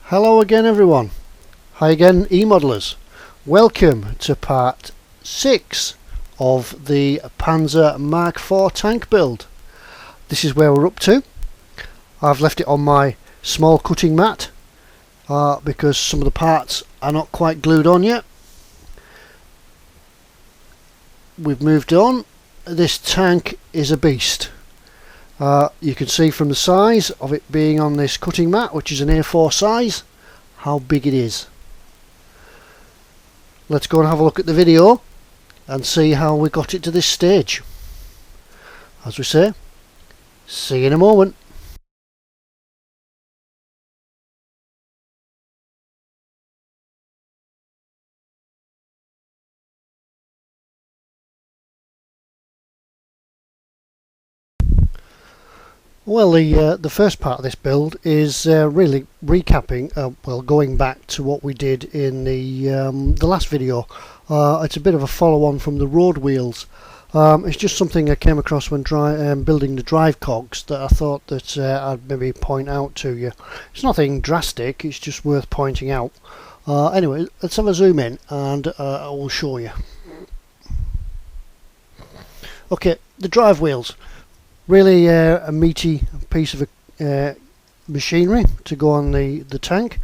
Hello again everyone. Hi again e-modelers. Welcome to part 6 of the Panzer Mark IV tank build. This is where we're up to. I've left it on my small cutting mat because some of the parts are not quite glued on yet. We've moved on. This tank is a beast. You can see from the size of it being on this cutting mat, which is an A4 size, how big it is. Let's go and have a look at the video and see how we got it to this stage. As we say, see you in a moment. Well, the first part of this build is really recapping, going back to what we did in the last video. It's a bit of a follow-on from the road wheels. It's just something I came across when building the drive cogs that I thought that I'd maybe point out to you. It's nothing drastic, it's just worth pointing out. Anyway, let's have a zoom in and I will show you. Okay, the drive wheels. Really a meaty piece of machinery to go on the tank.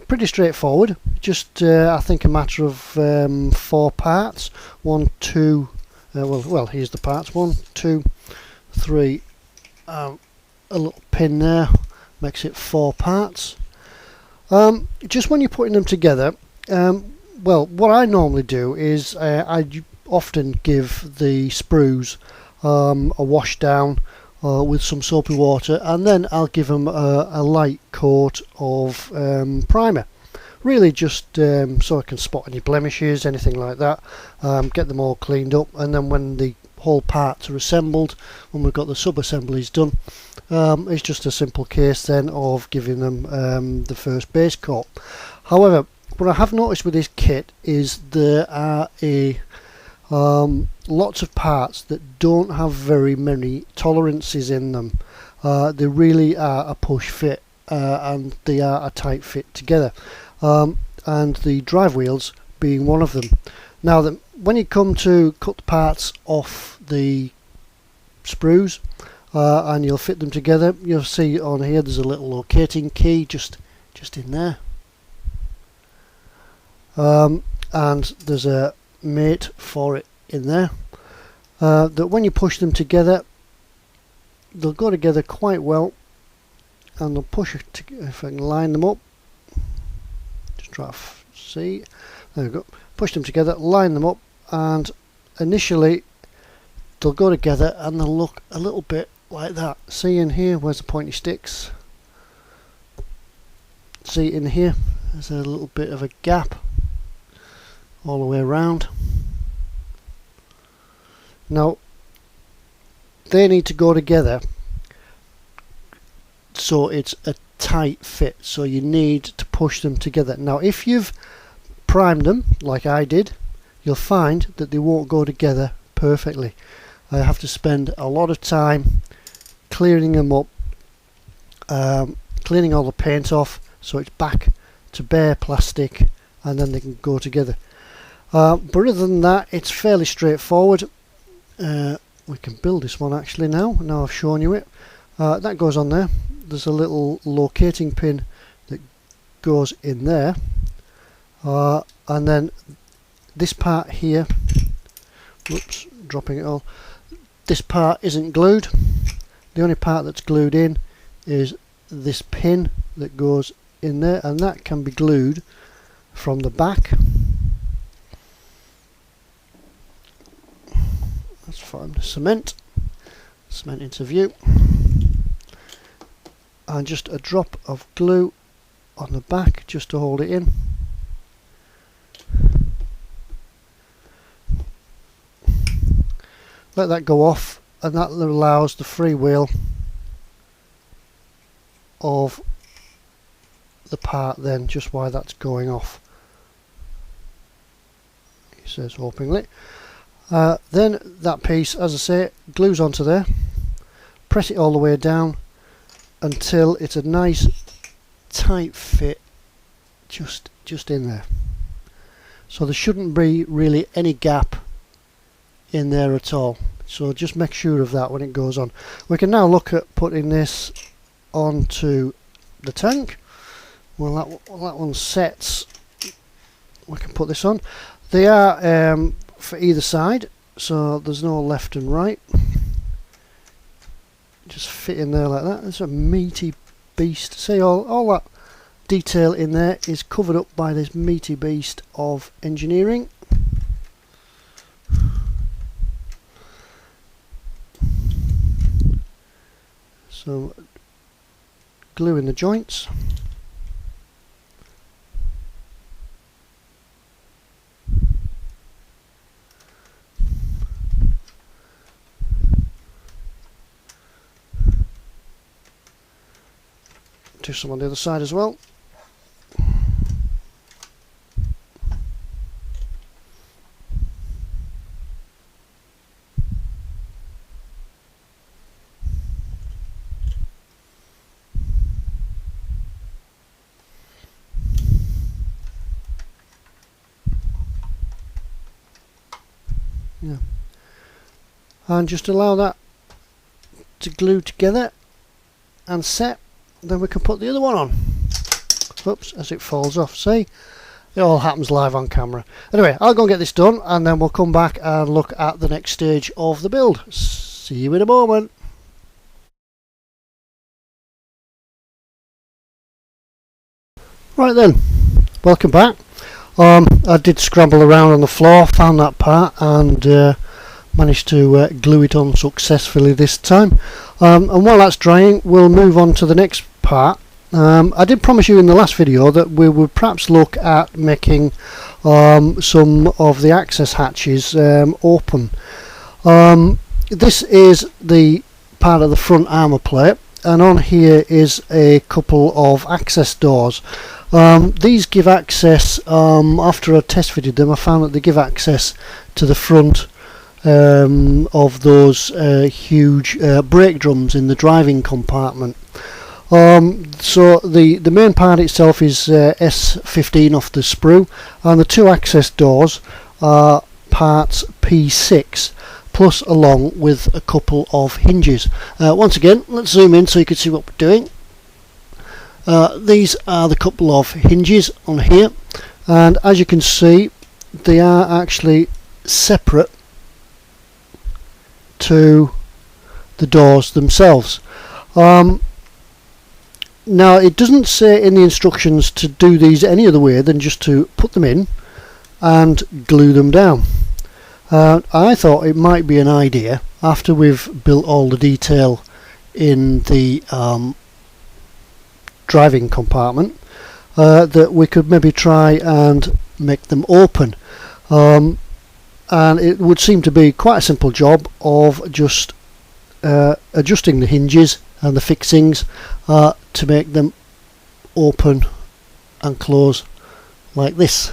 Pretty straightforward. Just I think a matter of 4 parts. 1, 2. Well, here's the parts. 1, 2, 3. A little pin there makes it 4 parts. Just when you're putting them together, well, what I normally do is I often give the sprues a wash down with some soapy water, and then I'll give them a light coat of primer, really just so I can spot any blemishes, anything like that, get them all cleaned up, and then when the whole parts are assembled, when we've got the sub-assemblies done, it's just a simple case then of giving them the first base coat. However, what I have noticed with this kit is there are lots of parts that don't have very many tolerances in them. They really are a push fit and they are a tight fit together, and the drive wheels being one of them. Now when you come to cut the parts off the sprues and you'll fit them together, you'll see on here there's a little locating key just in there, and there's a mate for it in there, that when you push them together they'll go together quite well, and they'll push it if I can line them up, just try to see, there we go, push them together, line them up, and initially they'll go together and they'll look a little bit like that. See in here, where's the pointy sticks? See in here, there's a little bit of a gap all the way around. Now they need to go together so it's a tight fit, so you need to push them together. Now if you've primed them like I did, you'll find that they won't go together perfectly. I have to spend a lot of time clearing them up, cleaning all the paint off so it's back to bare plastic, and then they can go together. But other than that, it's fairly straightforward. We can build this one actually now I've shown you it. That goes on there. There's a little locating pin that goes in there, and then this part here, whoops, dropping it all, this part isn't glued. The only part that's glued in is this pin that goes in there, and that can be glued from the back. Let's find the cement into view, and just a drop of glue on the back just to hold it in. Let that go off, and that allows the freewheel of the part then, just while that's going off. He says hopingly. Then that piece, as I say, glues onto there. Press it all the way down until it's a nice tight fit just in there, so there shouldn't be really any gap in there at all. So just make sure of that when it goes on. We can now look at putting this onto the tank. Well, that one sets, we can put this on. They are for either side, so there's no left and right. Just fit in there like that. It's a meaty beast. See, all that detail in there is covered up by this meaty beast of engineering. So glue in the joints. Do some on the other side as well. Yeah. And just allow that to glue together and set. Then we can put the other one on. Oops, as it falls off. See, it all happens live on camera. Anyway, I'll go and get this done, and then we'll come back and look at the next stage of the build. See you in a moment. Right then, welcome back. I did scramble around on the floor, found that part, and managed to glue it on successfully this time. And while that's drying, we'll move on to the next part. I did promise you in the last video that we would perhaps look at making some of the access hatches open. This is the part of the front armor plate, and on here is a couple of access doors. These give access, after I test fitted them, I found that they give access to the front of those huge brake drums in the driving compartment. So the main part itself is S15 off the sprue, and the two access doors are parts P6 plus along with a couple of hinges. Once again, let's zoom in so you can see what we're doing. These are the couple of hinges on here, and as you can see, they are actually separate to the doors themselves. Now, it doesn't say in the instructions to do these any other way than just to put them in and glue them down. I thought it might be an idea, after we've built all the detail in the driving compartment, that we could maybe try and make them open. And it would seem to be quite a simple job of just adjusting the hinges and the fixings to make them open and close like this.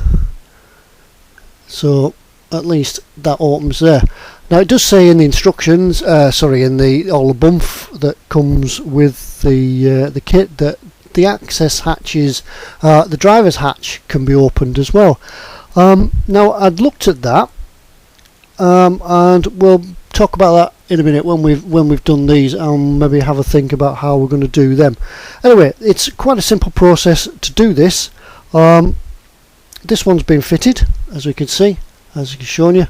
So at least that opens there. Now it does say in the instructions, sorry, in the all the bump that comes with the kit, that the access hatches, the driver's hatch, can be opened as well. Now I'd looked at that, and we'll talk about that in a minute when we've done these, and maybe have a think about how we're going to do them. Anyway, it's quite a simple process to do this. This one's been fitted, as we can see, as I've shown you,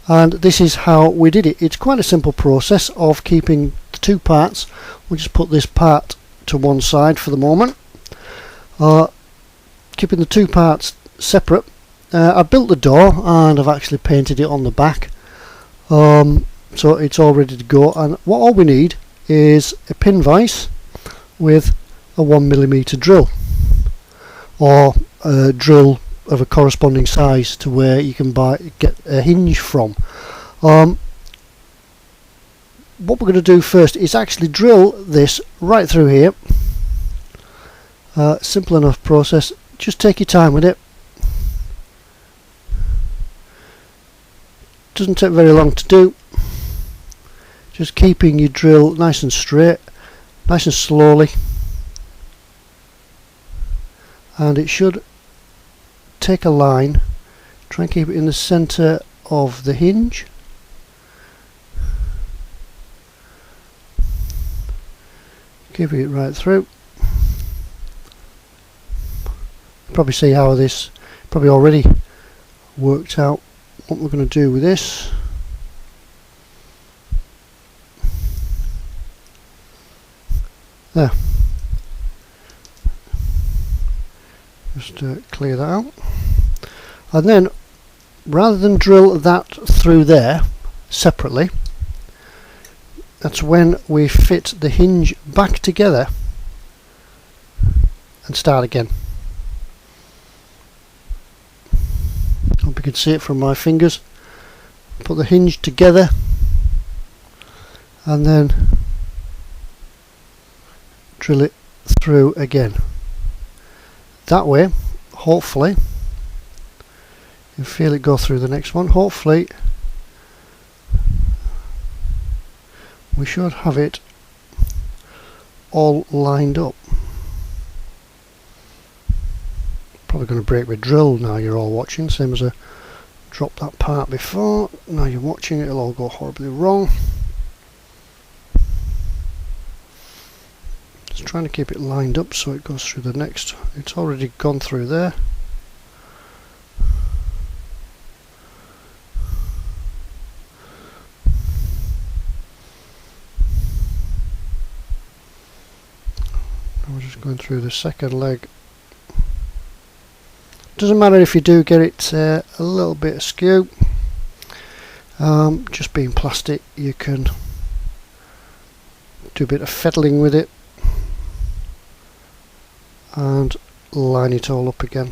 and this is how we did it. It's quite a simple process of keeping the two parts. We'll just put this part to one side for the moment, keeping the two parts separate. I built the door and I've actually painted it on the back, so it's all ready to go. And all we need is a pin vise with a 1mm drill, or a drill of a corresponding size to where you can get a hinge from. What we're going to do first is actually drill this right through here. Simple enough process, just take your time with it. Doesn't take very long to do. Just keeping your drill nice and straight, nice and slowly. and it should take a line, try and keep it in the centre of the hinge. Keep it right through. Probably see how this probably already worked out what we're going to do with this. There. Just clear that out, and then rather than drill that through there separately, that's when we fit the hinge back together and start again. Hope you can see it from my fingers. Put the hinge together and then drill it through again. That way, hopefully, you feel it go through the next one. Hopefully we should have it all lined up. Probably going to break my drill now you're all watching, same as I dropped that part before. Now you're watching, it'll all go horribly wrong. Just trying to keep it lined up so it goes through the next. It's already gone through there. We're just going through the second leg. Doesn't matter if you do get it a little bit askew. Just being plastic, you can do a bit of fiddling with it and line it all up again.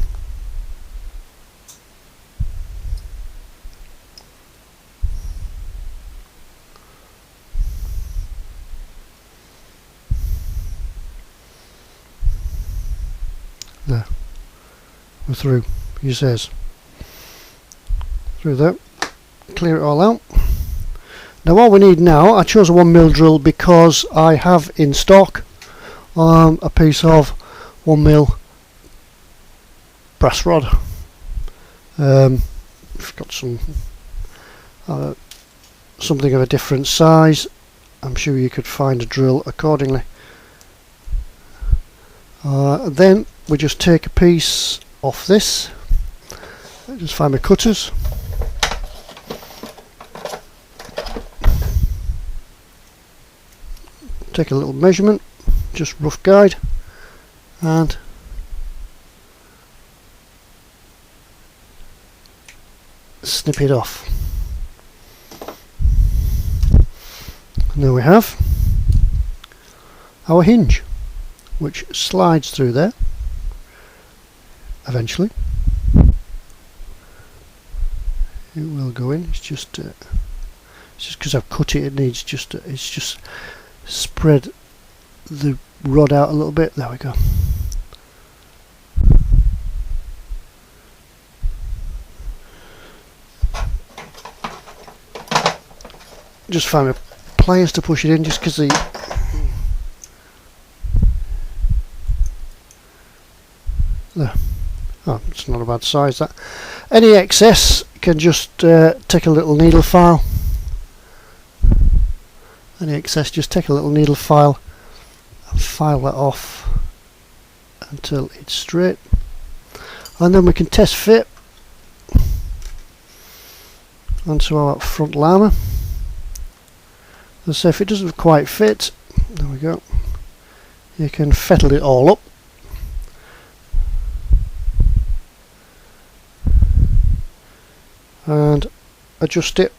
There, we're through, he says. Through there, clear it all out. Now what we need now, I chose a 1mm drill because I have in stock a piece of 1mm brass rod. If you've got some something of a different size, I'm sure you could find a drill accordingly. Then we just take a piece off this. Just find my cutters. Take a little measurement, just rough guide, and snip it off. And there we have our hinge, which slides through there eventually. It will go in. It's just because I've cut it. It needs just it's just spread the rod out a little bit. There we go. Just find my pliers to push it in, just because the there. Oh, it's not a bad size, that. Any excess can just take a little needle file. Any excess, just take a little needle file and file that off until it's straight, and then we can test fit onto our frontal armor. So if it doesn't quite fit, there we go, you can fettle it all up. And adjust it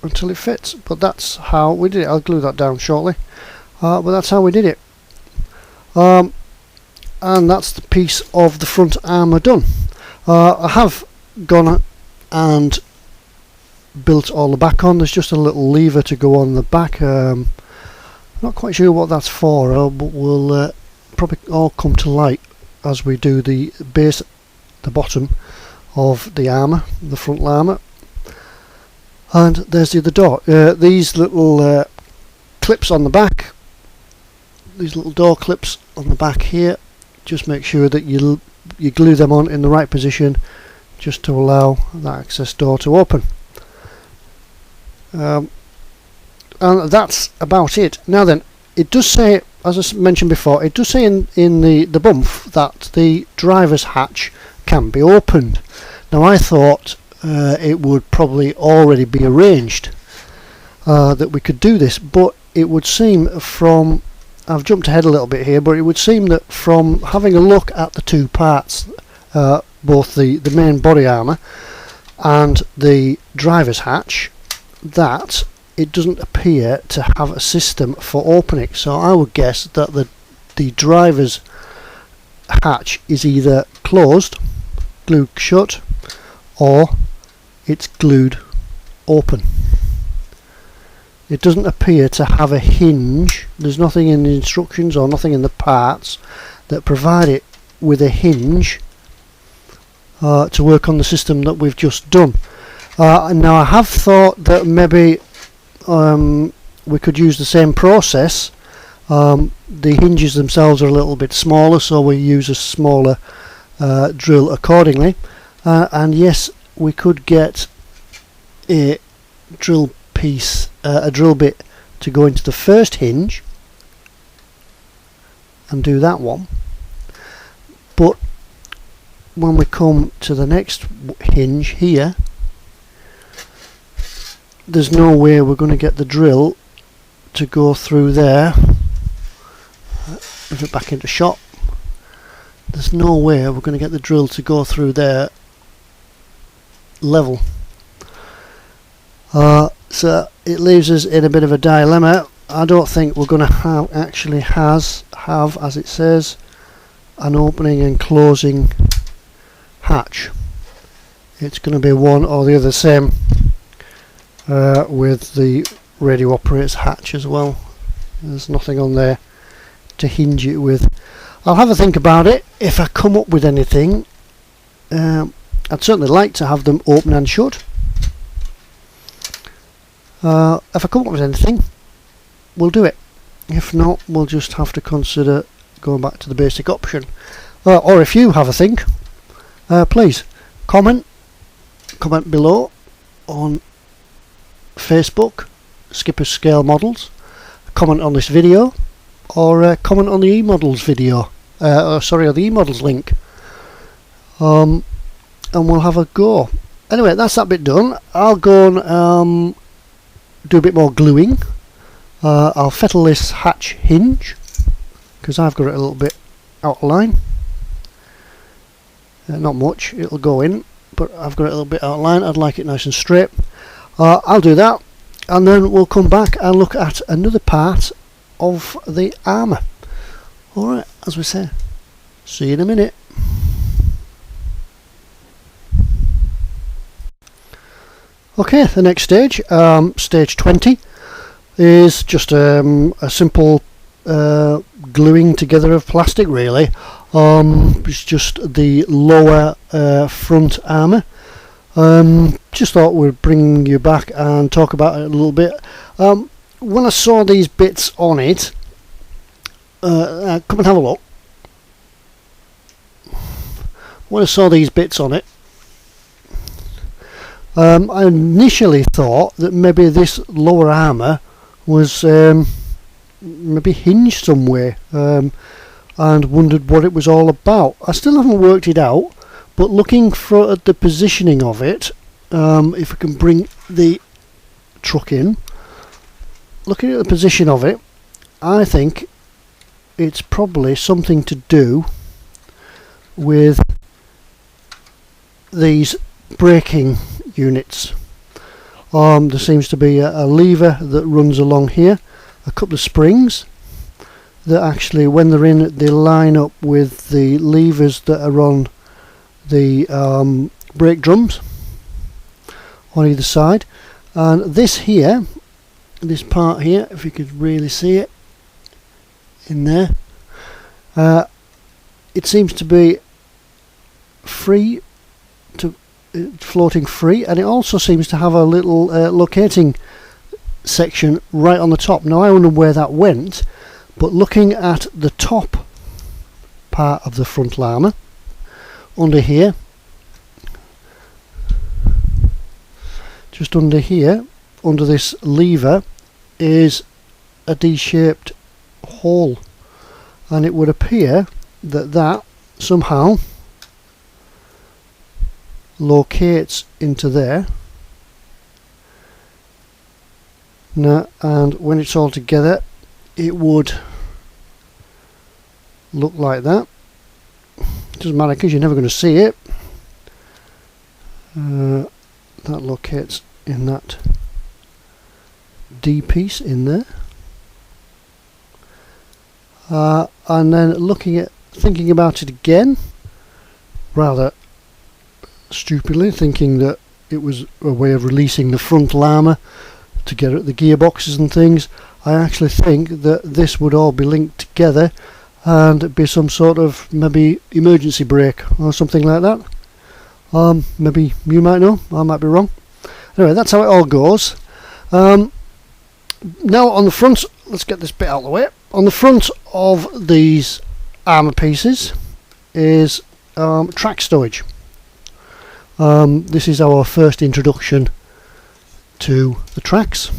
until it fits. But that's how we did it. I'll glue that down shortly. But that's how we did it. And that's the piece of the front armour done. I have gone and built all the back on. There's just a little lever to go on the back. Not quite sure what that's for, but will probably all come to light as we do the base, the bottom of the armour, the frontal armour. And there's the other door. These little clips on the back, these little door clips on the back here, just make sure that you you glue them on in the right position just to allow that access door to open. And that's about it. Now then, it does say, as I mentioned before, it does say in the bump that the driver's hatch can be opened. Now I thought it would probably already be arranged that we could do this, but it would seem from, I've jumped ahead a little bit here, but it would seem that from having a look at the two parts, both the main body armour and the driver's hatch, that it doesn't appear to have a system for opening. So I would guess that the driver's hatch is either closed, glued shut, or it's glued open. It doesn't appear to have a hinge. There's nothing in the instructions or nothing in the parts that provide it with a hinge to work on the system that we've just done. Now I have thought that maybe we could use the same process. The hinges themselves are a little bit smaller, so we use a smaller drill accordingly. And yes, we could get a drill piece, a drill bit to go into the first hinge and do that one. But when we come to the next hinge here, there's no way we're going to get the drill to go through there. Move it back into shot. There's no way we're going to get the drill to go through there level. So it leaves us in a bit of a dilemma. I don't think we're going to actually have, as it says, an opening and closing hatch. It's going to be one or the other, same with the radio operator's hatch as well. There's nothing on there to hinge it with. I'll have a think about it. If I come up with anything, I'd certainly like to have them open and shut. If I come up with anything, we'll do it. If not, we'll just have to consider going back to the basic option. Or if you have a think, please comment below on Facebook, Skipper's Scale Models, comment on this video, or comment on the e-models video, sorry, on the e-models link, and we'll have a go. Anyway, that's that bit done. I'll go and do a bit more gluing. I'll fettle this hatch hinge because I've got it a little bit out of line. Not much, it'll go in, but I've got it a little bit out of line. I'd like it nice and straight. I'll do that, and then we'll come back and look at another part of the armour. Alright, as we say, see you in a minute. Okay, the next stage, stage 20, is just a simple gluing together of plastic, really. It's just the lower front armour. Just thought we'd bring you back and talk about it a little bit. When I saw these bits on it, come and have a look. When I saw these bits on it, I initially thought that maybe this lower armour was maybe hinged somewhere, and wondered what it was all about. I still haven't worked it out, but looking at the positioning of it, if I can bring the truck in, looking at the position of it, I think it's probably something to do with these braking units. There seems to be a lever that runs along here, a couple of springs that actually, when they're in, they line up with the levers that are on the brake drums on either side. And this here, this part here, if you could really see it in there, it seems to be free, floating free, and it also seems to have a little locating section right on the top. Now I wonder where that went, but looking at the top part of the frontal armour, under here, under this lever, is a D-shaped hole, and it would appear that that somehow locates into there. Now, and when it's all together, it would look like that. Doesn't matter because you're never going to see it. That locates in that D piece in there. And then thinking about it again, rather stupidly, thinking that it was a way of releasing the frontal armor to get at the gearboxes and things, I actually think that this would all be linked together and be some sort of maybe emergency brake or something like that. Maybe you might know, I might be wrong. Anyway, that's how it all goes. Now on the front, let's get this bit out of the way. On the front of these armour pieces is track stowage. This is our first introduction to the tracks.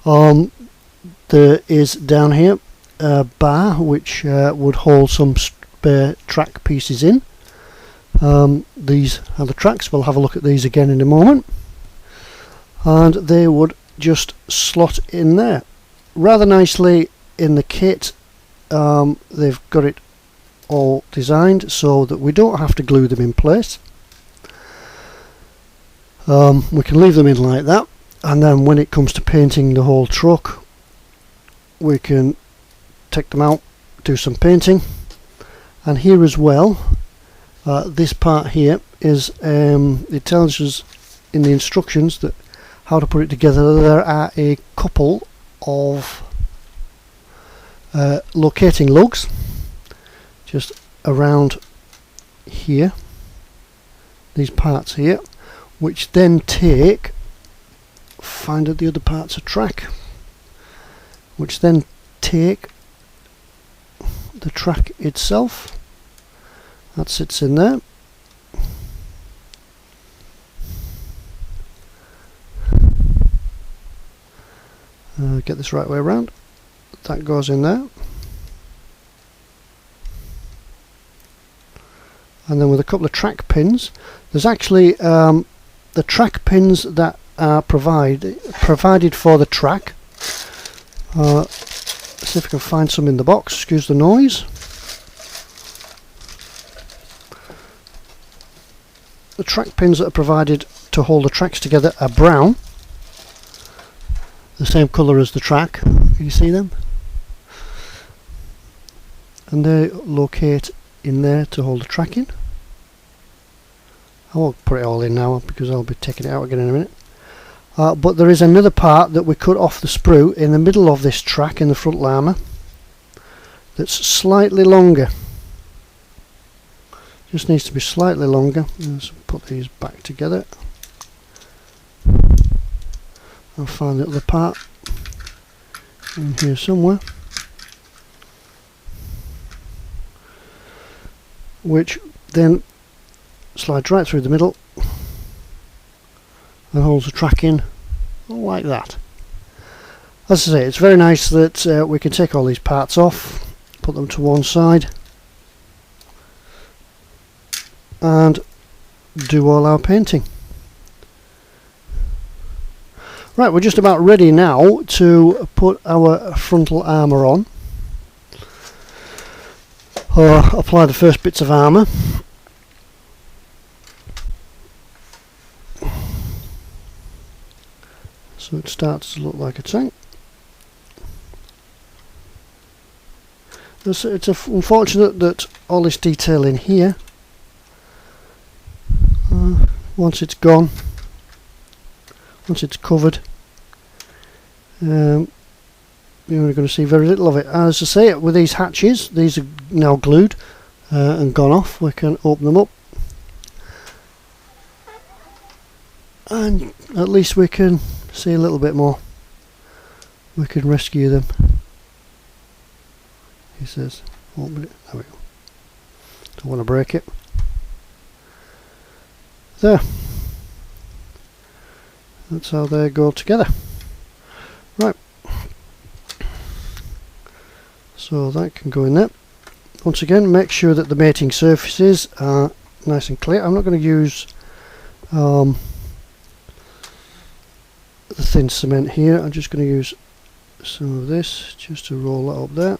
There is down here a bar which would hold some spare track pieces in. These are the tracks. We'll have a look at these again in a moment, and they would just slot in there rather nicely in the kit. They've got it all designed so that we don't have to glue them in place. We can leave them in like that, and then when it comes to painting the whole truck, we can take them out, do some painting. And here as well, this part here is it tells us in the instructions that how to put it together. There are a couple of locating lugs just around here, these parts here, which then find out the other parts of track, which then take the track itself. That sits in there. Get this right way around. That goes in there. And then with a couple of track pins, there's actually the track pins that are provided for the track. See if I can find some in the box. Excuse the noise. The track pins that are provided to hold the tracks together are brown, the same colour as the track. Can you see them? And they locate in there to hold the track in. I won't put it all in now because I'll be taking it out again in a minute. But there is another part that we cut off the sprue in the middle of this track in the frontal armour that's slightly longer. Just needs to be slightly longer. Let's put these back together. I'll find the other part in here somewhere, which then slides right through the middle and holds the track in like that. As I say, it's very nice that we can take all these parts off, put them to one side, and do all our painting. Right, we're just about ready now to put our frontal armour on, or apply the first bits of armour. So it starts to look like a tank. It's unfortunate that all this detail in here, once it's gone, once it's covered, you're only going to see very little of it. As I say, with these hatches, these are now glued and gone off. We can open them up, and at least we can see a little bit more. We can rescue them. He says, open it. There we go. Don't want to break it. There. That's how they go together. Right. So that can go in there. Once again, make sure that the mating surfaces are nice and clear. I'm not going to use the thin cement here. I'm just going to use some of this just to roll that up there.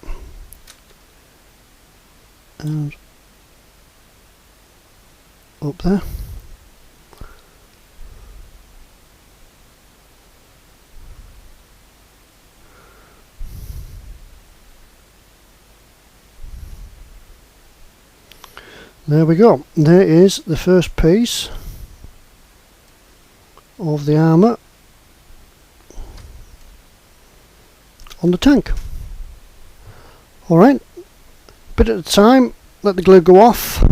And up there. There we go. There is the first piece of the armour on the tank. Alright, bit at a time, let the glue go off.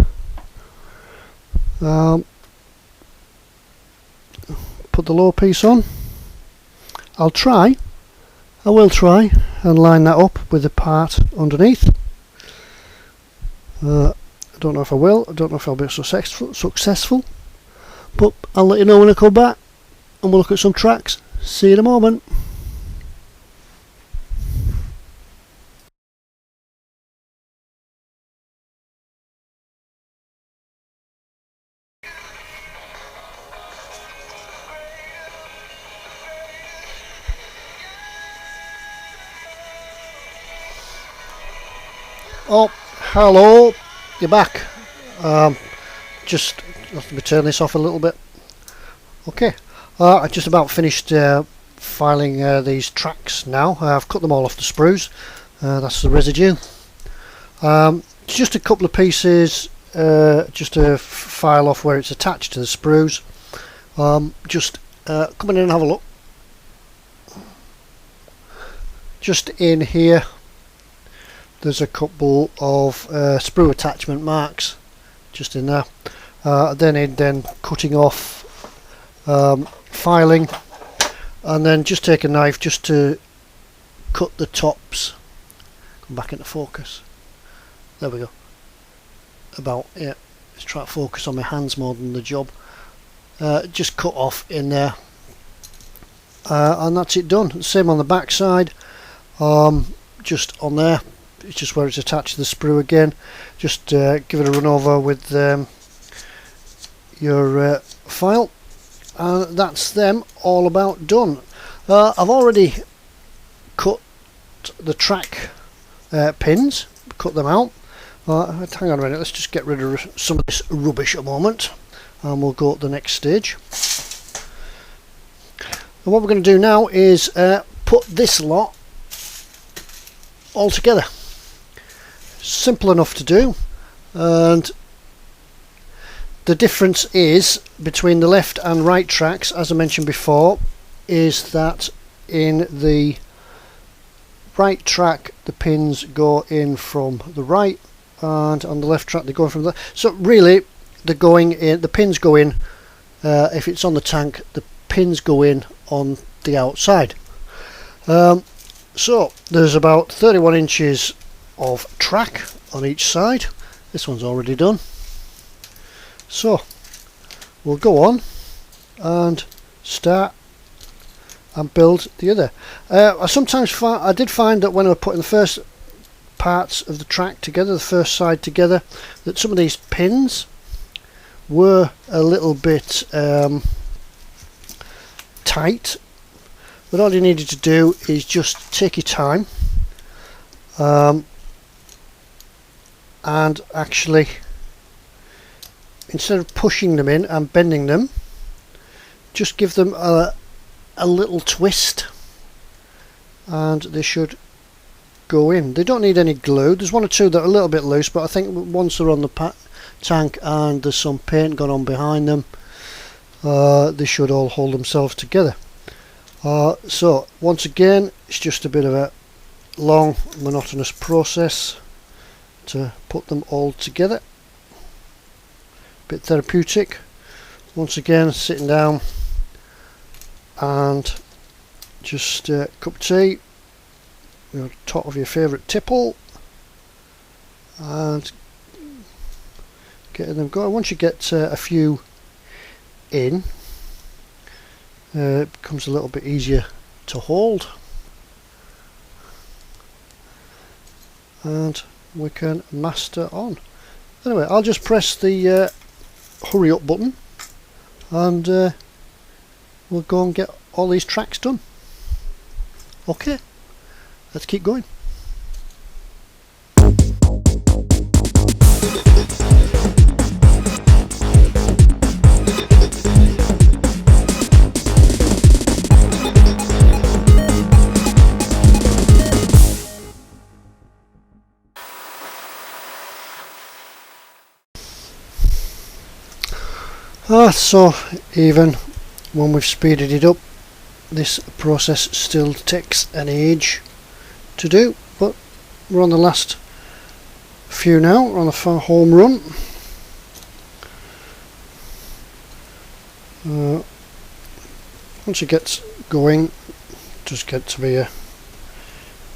Put the lower piece on. I will try and line that up with the part underneath. I don't know if I will, I don't know if I'll be successful, but I'll let you know when I come back and we'll look at some tracks. See you in a moment. Oh, hello, you're back. Just let me turn this off a little bit. Okay, I just about finished filing these tracks now. I've cut them all off the sprues. That's the residue. Just a couple of pieces just to file off where it's attached to the sprues. Just come in and have a look. Just in here there's a couple of sprue attachment marks just in there. Then cutting off, filing, and then just take a knife just to cut the tops. Come back into focus. There we go. Yeah, let's try to focus on my hands more than the job. Just cut off in there, and that's it done. Same on the back side. Just on there, it's just where it's attached to the sprue again. Just give it a run over with your file, and that's them all about done. I've already cut the track pins, cut them out. Hang on a minute, let's just get rid of some of this rubbish a moment and we'll go to the next stage. And what we're going to do now is put this lot all together. Simple enough to do, and the difference is between the left and right tracks, as I mentioned before, is that in the right track the pins go in from the right, and on the left track they go in from the. So really, they're going in. The pins go in. If it's on the tank, the pins go in on the outside. So there's about 31 inches of track on each side. This one's already done. So we'll go on and start and build the other. I did find that when I was putting the first parts of the track together, the first side together, that some of these pins were a little bit tight, but all you needed to do is just take your time and actually, instead of pushing them in and bending them, just give them a little twist and they should go in. They don't need any glue. There's one or two that are a little bit loose, but I think once they're on the tank and there's some paint gone on behind them, they should all hold themselves together. So once again, it's just a bit of a long monotonous process to put them all together. Bit therapeutic. Once again, sitting down and just a cup of tea, top of your favourite tipple, and getting them going. Once you get a few in, it becomes a little bit easier to hold, and we can master on. Anyway, I'll just press the hurry up button, and we'll go and get all these tracks done. Okay, let's keep going. So even when we've speeded it up, this process still takes an age to do, but we're on the last few now. We're on the far home run. Once it gets going, it does get to be a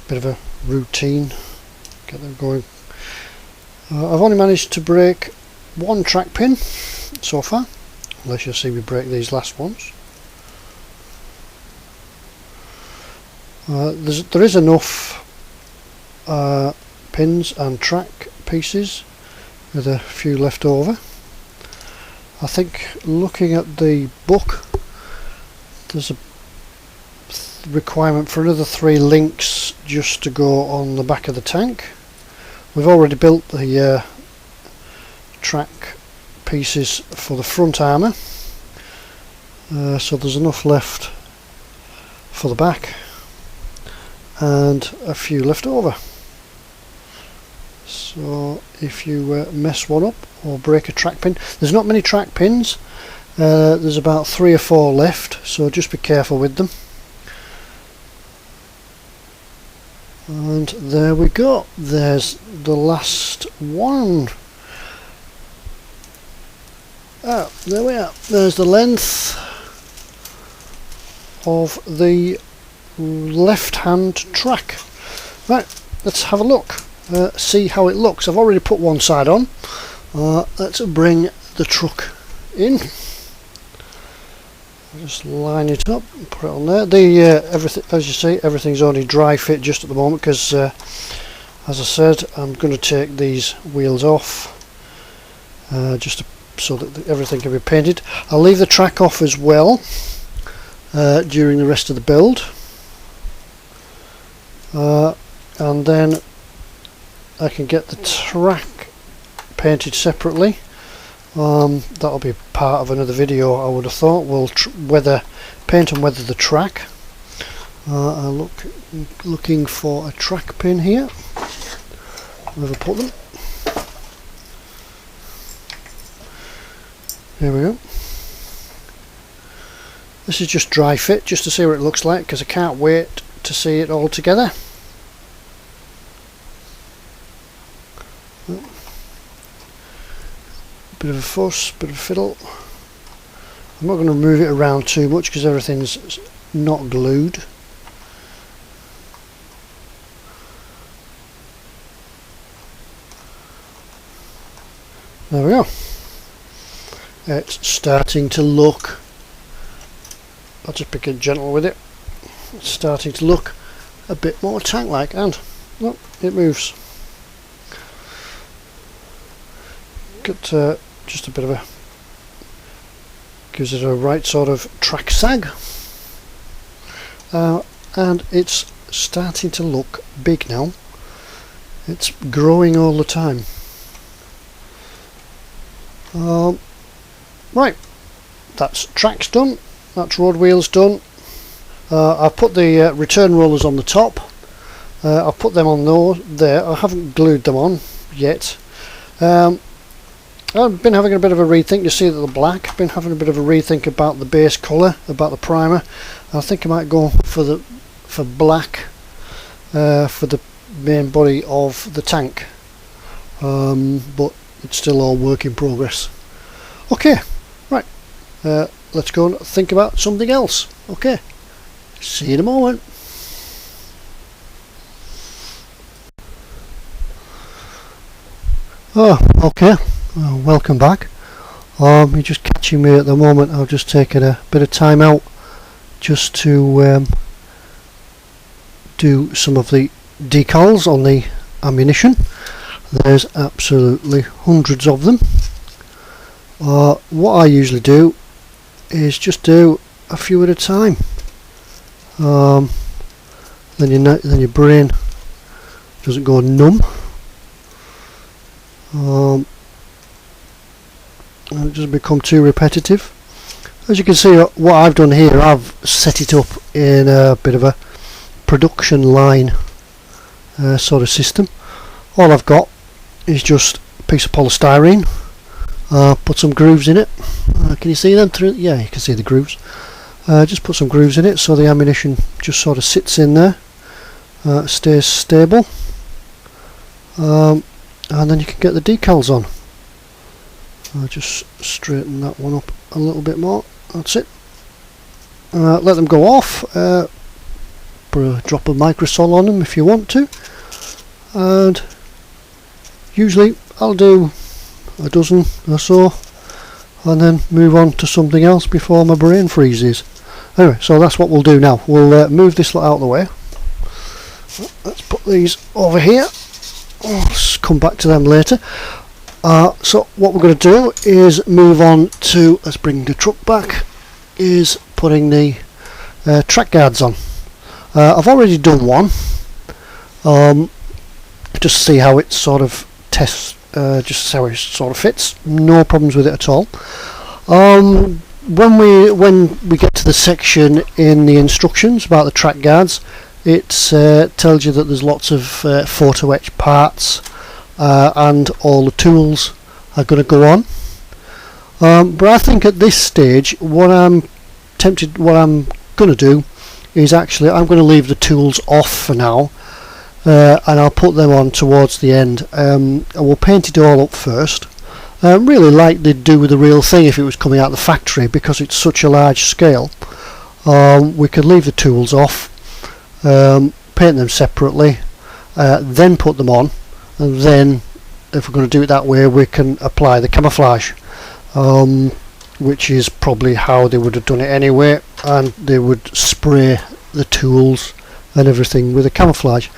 bit of a routine. Get them going. I've only managed to break one track pin so far, unless you'll see me break these last ones. There is enough pins and track pieces with a few left over. I think looking at the book, there's a requirement for another 3 links just to go on the back of the tank. We've already built the track pieces for the front armor, so there's enough left for the back and a few left over. So if you mess one up or break a track pin, there's not many track pins, there's about 3 or 4 left, so just be careful with them. And there we go, there's the last one. Oh, there we are, there's the length of the left hand track. Right, let's have a look, see how it looks. I've already put one side on. Let's bring the truck in. Just line it up and put it on there. Everything, as you see, everything's only dry fit just at the moment because as I said, I'm going to take these wheels off just so that everything can be painted. I'll leave the track off as well during the rest of the build, and then I can get the track painted separately. That'll be part of another video, I would have thought. We'll paint and weather the track. I'm looking for a track pin here. Where have I put them? Here we go. This is just dry fit, just to see what it looks like, because I can't wait to see it all together. Bit of a fuss, bit of a fiddle. I'm not going to move it around too much because everything's not glued. There we go. It's starting to look, I'll just be gentle with it, it's starting to look a bit more tank-like, and look, it moves. Got just a bit of a, gives it a right sort of track sag, and it's starting to look big now. It's growing all the time. Right, that's tracks done, that's road wheels done. I've put the return rollers on the top. I've put them on there. I haven't glued them on yet. I've been having a bit of a rethink. You see that the black, I've been having a bit of a rethink about the base colour, about the primer. I think I might go for black for the main body of the tank, but it's still all work in progress. Okay, right, let's go and think about something else. Okay, see you in a moment. Oh, okay, Welcome back. You're just catching me at the moment. I've just taken a bit of time out just to do some of the decals on the ammunition. There's absolutely hundreds of them. What I usually do is just do a few at a time. Then your brain doesn't go numb. And it doesn't become too repetitive. As you can see, what I've done here, I've set it up in a bit of a production line sort of system. All I've got is just a piece of polystyrene, put some grooves in it. Can you see them through? Yeah, you can see the grooves. Just put some grooves in it so the ammunition just sort of sits in there, stays stable, and then you can get the decals on. I'll just straighten that one up a little bit more. That's it. Let them go off. Put a drop of microsol on them if you want to. And usually I'll do a dozen or so and then move on to something else before my brain freezes. Anyway, so that's what we'll do now. We'll move this lot out of the way. Let's put these over here. Let's come back to them later. So what we're going to do is move on to, let's bring the truck back, is putting the track guards on. I've already done one, just to see how it sort of tests, just how it sort of fits. No problems with it at all. When we get to the section in the instructions about the track guards, it tells you that there's lots of photo etch parts. And all the tools are going to go on, but I think at this stage what I'm going to do is actually I'm going to leave the tools off for now, and I'll put them on towards the end. I will paint it all up first, really like they'd do with the real thing if it was coming out of the factory, because it's such a large scale. We could leave the tools off, paint them separately, then put them on. And then if we're going to do it that way, we can apply the camouflage, which is probably how they would have done it anyway, and they would spray the tools and everything with the camouflage.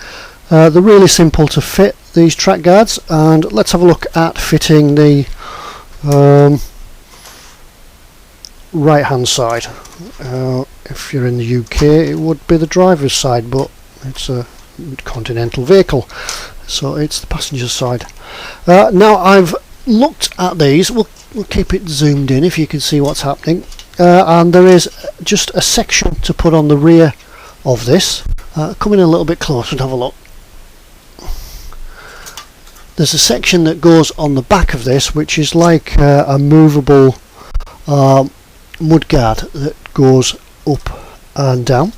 They're really simple to fit, these track guards, and let's have a look at fitting the right hand side. If you're in the UK it would be the driver's side, but it's a continental vehicle, so it's the passenger side. Now I've looked at these. We'll keep it zoomed in if you can see what's happening, and there is just a section to put on the rear of this. Come in a little bit closer and have a look. There's a section that goes on the back of this, which is like a movable mudguard that goes up and down.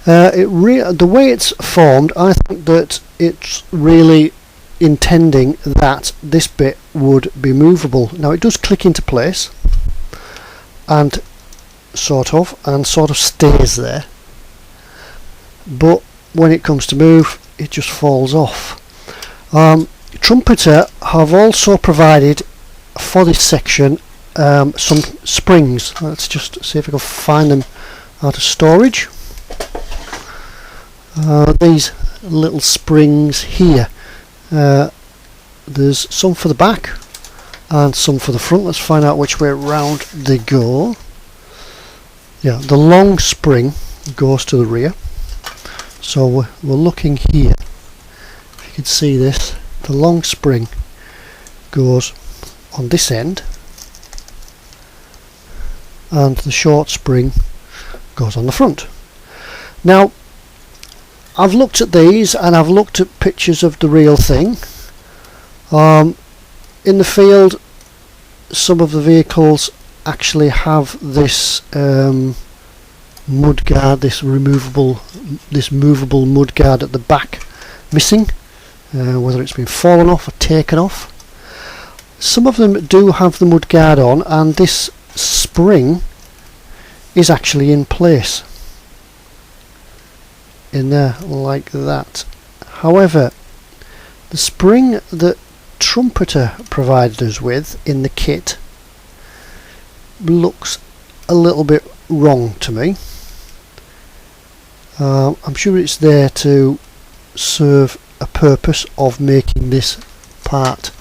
The way it's formed, I think that it's really intending that this bit would be movable. Now it does click into place and sort of stays there, but when it comes to move it just falls off. Trumpeter have also provided for this section some springs. Let's just see if I can find them out of storage. These little springs here, there's some for the back and some for the front. Let's find out which way round they go. Yeah, the long spring goes to the rear, so we're looking here. If you can see this, the long spring goes on this end and the short spring goes on the front. Now I've looked at these and I've looked at pictures of the real thing. In the field, some of the vehicles actually have this mudguard, this movable mudguard at the back missing, whether it's been fallen off or taken off. Some of them do have the mudguard on, and this spring is actually in place in there like that. However, the spring that Trumpeter provided us with in the kit looks a little bit wrong to me. I'm sure it's there to serve a purpose of making this part,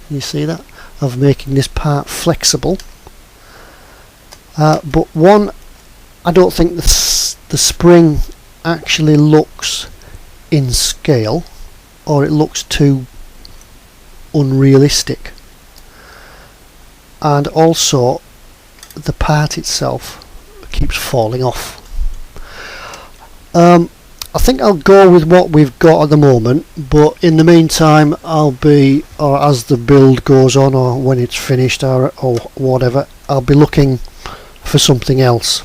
you see that, of making this part flexible, but one, I don't think the spring actually looks in scale, or it looks too unrealistic, and also the part itself keeps falling off. I think I'll go with what we've got at the moment, but in the meantime I'll be, or as the build goes on, or when it's finished, or whatever, I'll be looking for something else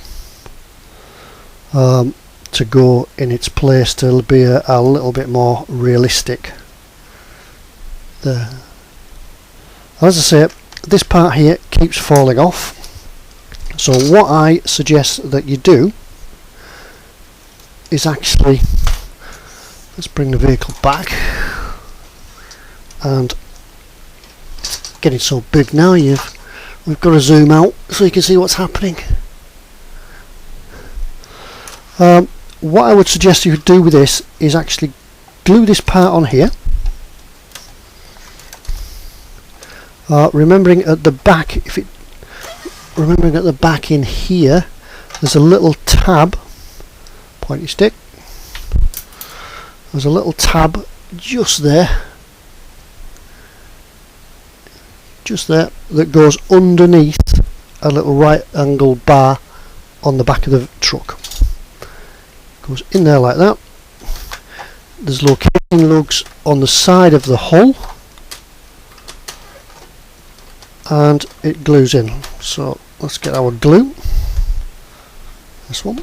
to go in its place to be a little bit more realistic. As I say, this part here keeps falling off, so what I suggest that you do is actually, let's bring the vehicle back, and it's getting so big now we've got to zoom out so you can see what's happening. What I would suggest you do with this is actually glue this part on here, remembering at the back, remembering at the back in here there's a little tab, pointy stick, there's a little tab just there that goes underneath a little right angle bar on the back of the truck. Goes in there like that. There's locating lugs on the side of the hull, and it glues in. So let's get our glue, this one.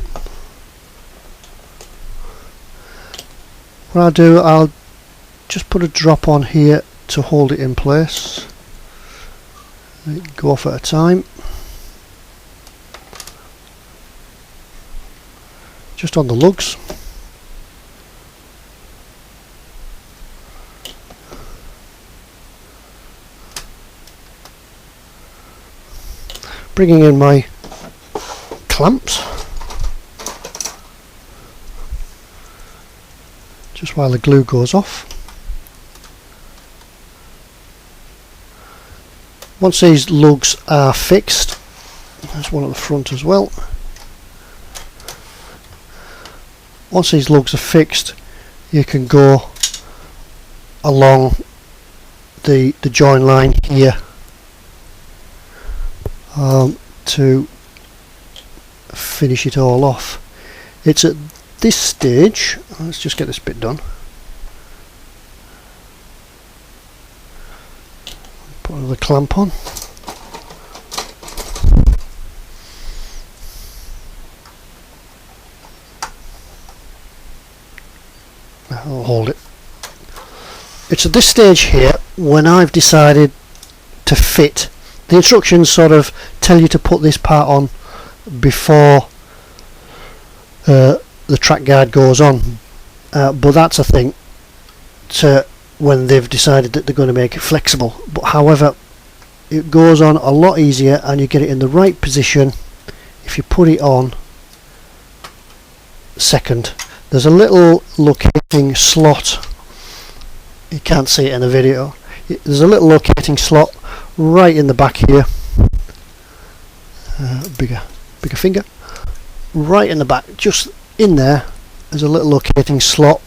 What I'll do, I'll just put a drop on here to hold it in place. Go off at a time, just on the lugs. Bringing in my clamps just while the glue goes off. Once these lugs are fixed, there's one at the front as well. Once these lugs are fixed, you can go along the join line here to finish it all off. It's at this stage, let's just get this bit done. Put another clamp on. I'll hold it. It's at this stage here when I've decided to fit. The instructions sort of tell you to put this part on before the track guard goes on, but that's a thing to when they've decided that they're going to make it flexible. But however, it goes on a lot easier and you get it in the right position if you put it on second. There's a little locating slot, you can't see it in the video, there's a little locating slot right in the back here, bigger finger, right in the back, just in there, there's a little locating slot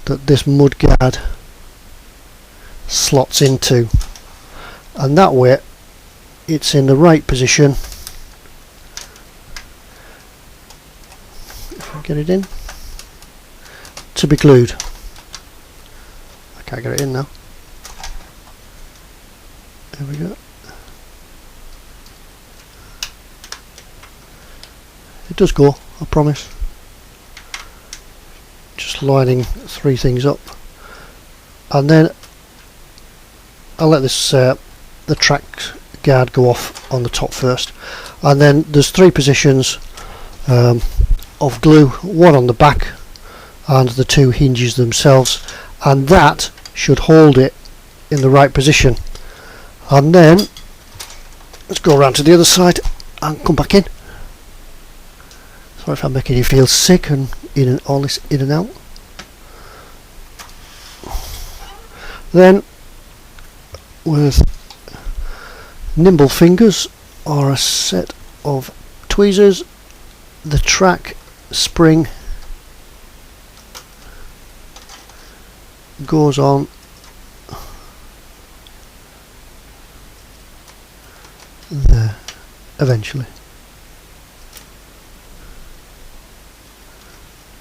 that this mudguard slots into, and that way it's in the right position. If I get it in, to be glued. I can't get it in now. There we go. It does go, I promise. Just lining three things up, and then I'll let this the track guard go off on the top first, and then there's three positions of glue, one on the back and the two hinges themselves, and that should hold it in the right position. And then let's go around to the other side and come back in. Sorry if I'm making you feel sick and all this in and out. Then with nimble fingers or a set of tweezers, the track spring goes on there eventually.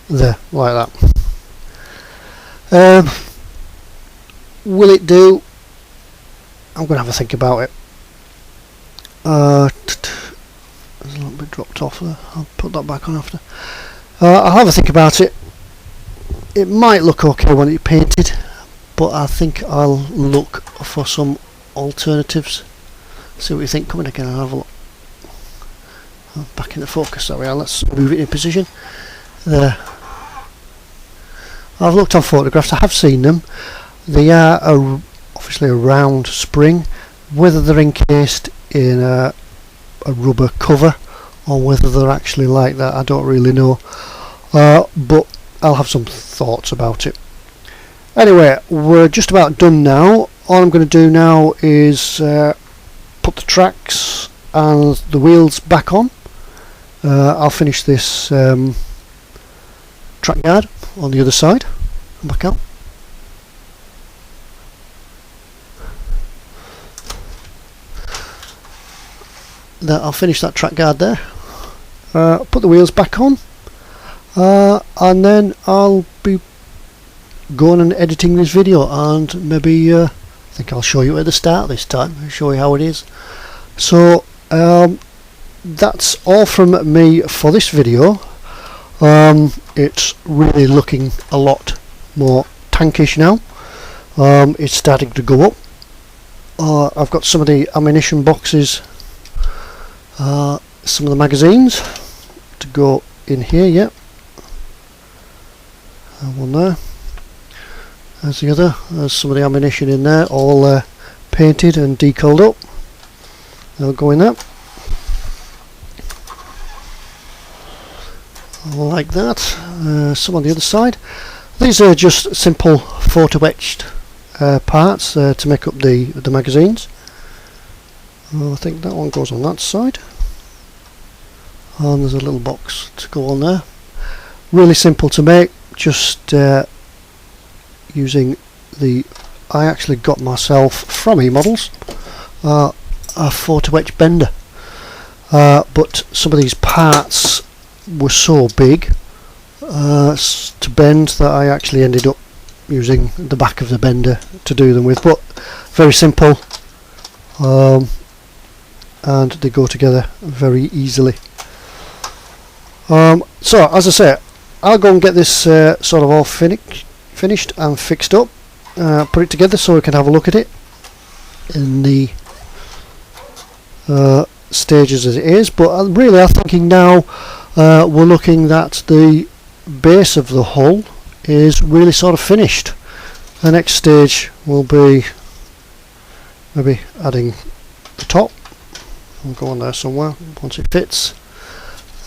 There, like that. Will it do? I'm going to have a think about it. There's a little bit dropped off there. I'll put that back on after. I'll have a think about it. It might look okay when it's painted, but I think I'll look for some alternatives. See what you think. Come in again and have a look. Back into focus. There we are. Let's move it in position. There. I've looked on photographs. I have seen them. They are obviously a round spring. Whether they're encased in a rubber cover or whether they're actually like that, I don't really know. But I'll have some thoughts about it. Anyway, we're just about done now. All I'm going to do now is put the tracks and the wheels back on. I'll finish this track guard on the other side. Come back out. I'll finish that track guard there. Put the wheels back on, and then I'll be going and editing this video, and maybe I think I'll show you at the start this time. I'll show you how it is. So that's all from me for this video. It's really looking a lot more tankish now. It's starting to go up. I've got some of the ammunition boxes, some of the magazines to go in here. Yeah, one there. There's the other. There's some of the ammunition in there, all painted and decaled up. They'll go in there like that. Some on the other side. These are just simple photo etched parts to make up the magazines. I think that one goes on that side, and there's a little box to go on there. Really simple to make, just using I actually got myself from eModels a photo etch bender, but some of these parts were so big to bend that I actually ended up using the back of the bender to do them with, but very simple. And they go together very easily. So as I say, I'll go and get this sort of all finished and fixed up, put it together so we can have a look at it in the stages as it is. But really I'm thinking now we're looking that the base of the hull is really sort of finished. The next stage will be maybe adding the top. I'll go on there somewhere once it fits,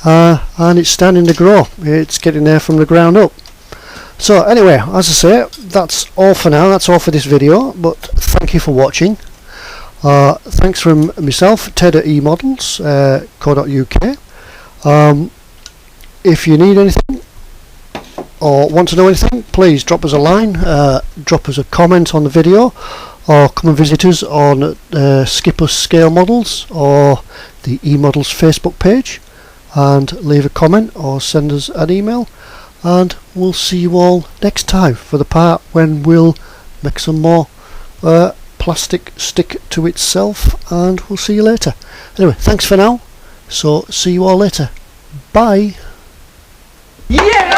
and it's starting to grow. It's getting there from the ground up. So anyway, as I say, that's all for now. That's all for this video, but thank you for watching. Thanks from myself, Ted at emodels.co.uk. If you need anything or want to know anything, please drop us a line, drop us a comment on the video, or come and visit us on Skipper Scale Models or the eModels Facebook page and leave a comment or send us an email, and we'll see you all next time for the part when we'll make some more plastic stick to itself, and we'll see you later. Anyway, thanks for now, so see you all later. Bye. Yeah!